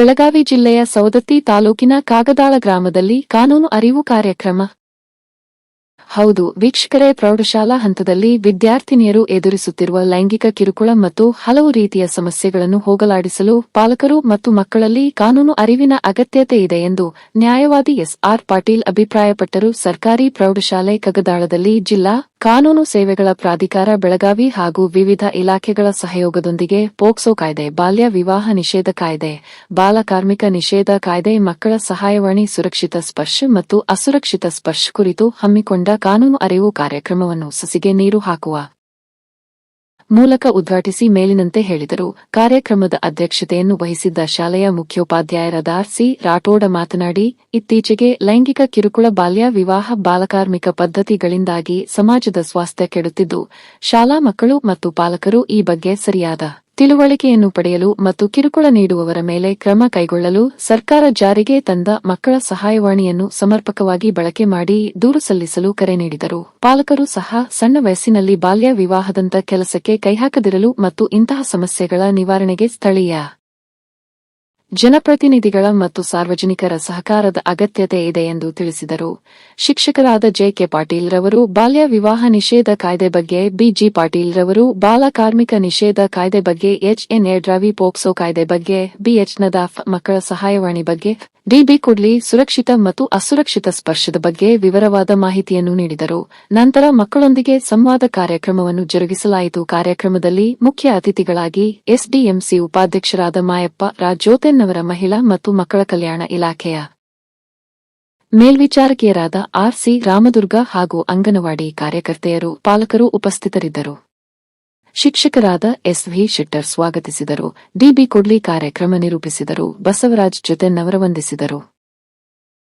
ಬೆಳಗಾವಿ ಜಿಲ್ಲೆಯ ಸವದತ್ತಿ ತಾಲೂಕಿನ ಕಾಗದಾಳ ಗ್ರಾಮದಲ್ಲಿ ಕಾನೂನು ಅರಿವು ಕಾರ್ಯಕ್ರಮ. ಹೌದು ವೀಕ್ಷಕರೇ, ಪ್ರೌಢಶಾಲಾ ಹಂತದಲ್ಲಿ ವಿದ್ಯಾರ್ಥಿನಿಯರು ಎದುರಿಸುತ್ತಿರುವ ಲೈಂಗಿಕ ಕಿರುಕುಳ ಮತ್ತು ಹಲವು ರೀತಿಯ ಸಮಸ್ಯೆಗಳನ್ನು ಹೋಗಲಾಡಿಸಲು ಪಾಲಕರು ಮತ್ತು ಮಕ್ಕಳಲ್ಲಿ ಕಾನೂನು ಅರಿವಿನ ಅಗತ್ಯತೆ ಇದೆ ಎಂದು ನ್ಯಾಯವಾದಿ ಎಸ್.ಆರ್. ಪಾಟೀಲ್ ಅಭಿಪ್ರಾಯಪಟ್ಟರು. ಸರ್ಕಾರಿ ಪ್ರೌಢಶಾಲೆ ಕಾಗದಾಳದಲ್ಲಿ ಜಿಲ್ಲಾ ಕಾನೂನು ಸೇವೆಗಳ ಪ್ರಾಧಿಕಾರ ಬೆಳಗಾವಿ ಹಾಗೂ ವಿವಿಧ ಇಲಾಖೆಗಳ ಸಹಯೋಗದೊಂದಿಗೆ ಪೋಕ್ಸೋ ಕಾಯ್ದೆ, ಬಾಲ್ಯ ವಿವಾಹ ನಿಷೇಧ ಕಾಯ್ದೆ, ಬಾಲ ಕಾರ್ಮಿಕ ನಿಷೇಧ ಕಾಯ್ದೆ, ಮಕ್ಕಳ ಸಹಾಯವಾಣಿ, ಸುರಕ್ಷಿತ ಸ್ಪರ್ಶ ಮತ್ತು ಅಸುರಕ್ಷಿತ ಸ್ಪರ್ಶ ಕುರಿತು ಹಮ್ಮಿಕೊಂಡ ಕಾನೂನು ಅರಿವು ಕಾರ್ಯಕ್ರಮವನ್ನು ಸಸಿಗೆ ನೀರು ಹಾಕುವ ಮೂಲಕ ಉದ್ಘಾಟಿಸಿ ಮೇಲಿನಂತೆ ಹೇಳಿದರು. ಕಾರ್ಯಕ್ರಮದ ಅಧ್ಯಕ್ಷತೆಯನ್ನು ವಹಿಸಿದ್ದ ಶಾಲೆಯ ಮುಖ್ಯೋಪಾಧ್ಯಾಯರಾದ ಸಿ. ರಾಠೋಡ ಮಾತನಾಡಿ, ಇತ್ತೀಚೆಗೆ ಲೈಂಗಿಕ ಕಿರುಕುಳ, ಬಾಲ್ಯ ವಿವಾಹ, ಬಾಲಕಾರ್ಮಿಕ ಪದ್ಧತಿಗಳಿಂದಾಗಿ ಸಮಾಜದ ಸ್ವಾಸ್ಥ್ಯ ಕೆಡುತ್ತಿದ್ದು, ಶಾಲಾ ಮಕ್ಕಳು ಮತ್ತು ಪಾಲಕರು ಈ ಬಗ್ಗೆ ಸರಿಯಾದ ತಿಳುವಳಿಕೆಯನ್ನು ಪಡೆಯಲು ಮತ್ತು ಕಿರುಕುಳ ನೀಡುವವರ ಮೇಲೆ ಕ್ರಮ ಕೈಗೊಳ್ಳಲು ಸರ್ಕಾರ ಜಾರಿಗೆ ತಂದ ಮಕ್ಕಳ ಸಹಾಯವಾಣಿಯನ್ನು ಸಮರ್ಪಕವಾಗಿ ಬಳಕೆ ಮಾಡಿ ದೂರು ಸಲ್ಲಿಸಲು ಕರೆ ನೀಡಿದರು. ಪಾಲಕರು ಸಹ ಸಣ್ಣ ವಯಸ್ಸಿನಲ್ಲಿ ಬಾಲ್ಯ ವಿವಾಹದಂತ ಕೆಲಸಕ್ಕೆ ಕೈಹಾಕದಿರಲು ಮತ್ತು ಇಂತಹ ಸಮಸ್ಯೆಗಳ ನಿವಾರಣೆಗೆ ಸ್ಥಳೀಯ ಜನಪ್ರತಿನಿಧಿಗಳ ಮತ್ತು ಸಾರ್ವಜನಿಕರ ಸಹಕಾರದ ಅಗತ್ಯತೆ ಇದೆ ಎಂದು ತಿಳಿಸಿದರು. ಶಿಕ್ಷಕರಾದ ಜೆ.ಕೆ. ಪಾಟೀಲ್ ರವರು ಬಾಲ್ಯ ವಿವಾಹ ನಿಷೇಧ ಕಾಯ್ದೆ ಬಗ್ಗೆ, ಬಿ.ಜಿ. ಪಾಟೀಲ್ ರವರು ಬಾಲ ಕಾರ್ಮಿಕ ನಿಷೇಧ ಕಾಯ್ದೆ ಬಗ್ಗೆ, ಎಚ್.ಎನ್. ಯಡ್ರಾವಿ ಪೋಕ್ಸೋ ಕಾಯ್ದೆ ಬಗ್ಗೆ, ಬಿ.ಎಚ್. ನದಾಫ್ ಮಕ್ಕಳ ಸಹಾಯವಾಣಿ ಬಗ್ಗೆ, ಡಿ.ಬಿ. ಕುಡ್ಲಿ ಸುರಕ್ಷಿತ ಮತ್ತು ಅಸುರಕ್ಷಿತ ಸ್ಪರ್ಶದ ಬಗ್ಗೆ ವಿವರವಾದ ಮಾಹಿತಿಯನ್ನು ನೀಡಿದರು. ನಂತರ ಮಕ್ಕಳೊಂದಿಗೆ ಸಂವಾದ ಕಾರ್ಯಕ್ರಮವನ್ನು ಜರುಗಿಸಲಾಯಿತು. ಕಾರ್ಯಕ್ರಮದಲ್ಲಿ ಮುಖ್ಯ ಅತಿಥಿಗಳಾಗಿ ಎಸ್ಡಿಎಂಸಿ ಉಪಾಧ್ಯಕ್ಷರಾದ ಮಾಯಪ್ಪ ರಾಜೋತೆನ್ನವರ ಮಹಿಳಾ ಮತ್ತು ಮಕ್ಕಳ ಕಲ್ಯಾಣ ಇಲಾಖೆಯ ಮೇಲ್ವಿಚಾರಕಿಯರಾದ ಆರ್.ಸಿ. ರಾಮದುರ್ಗ ಹಾಗೂ ಅಂಗನವಾಡಿ ಕಾರ್ಯಕರ್ತೆಯರು, ಪಾಲಕರು ಉಪಸ್ಥಿತರಿದ್ದರು. ಶಿಕ್ಷಕರಾದ ಎಸ್.ವಿ. ಶೆಟ್ಟರ್ ಸ್ವಾಗತಿಸಿದರು. ಡಿ.ಬಿ. ಕುಡ್ಲಿ ಕಾರ್ಯಕ್ರಮ ನಿರೂಪಿಸಿದರು. ಬಸವರಾಜ್ ಜೊತೆನ್ನವರ ವಂದಿಸಿದರು.